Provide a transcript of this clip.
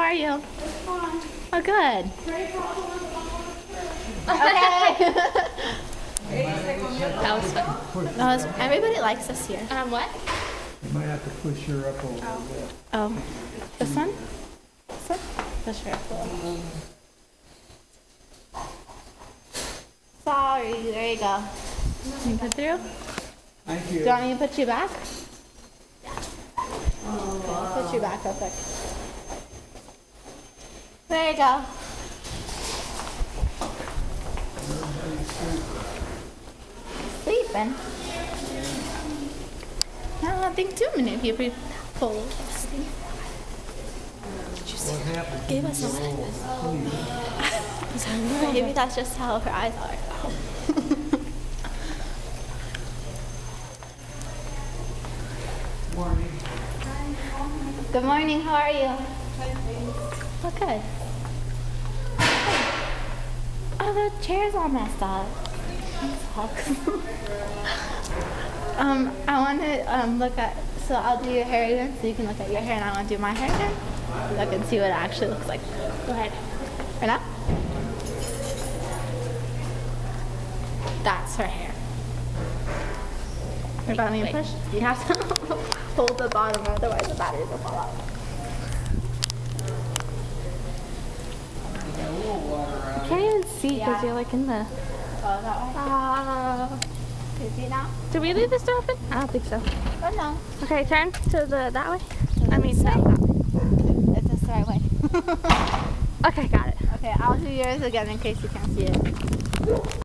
are you? It's fine. Oh, good. Okay. That was fun. Everybody likes us here. What? You might have to push her up a little bit. Oh, this one? This one? Push her up a little. Sorry, there you go. Can you put through? Thank Do you. you want me to put you back? Okay, I'll put you back real quick. There you go. Sleeping? I don't think 2 minutes if you're full. What happened? Gave us a Maybe that's just how her eyes are. Morning. Good morning, how are you? Oh, good. Oh, the chair's all messed up. I want to look at, so I'll do your hair again so you can look at your hair, and I want to do my hair again. Look and see what it actually looks like. Go ahead. Right now? That's her hair. You're about me to push? You have to hold the bottom, otherwise the batteries will fall out. I can't even see because you're like in the... Oh, that way? Can you see it now? Did we leave this door open? I don't think so. Oh, no. Okay, turn to the that way. I mean, that way. Is this the right way? Okay, got it. Okay, I'll do yours again in case you can't see it.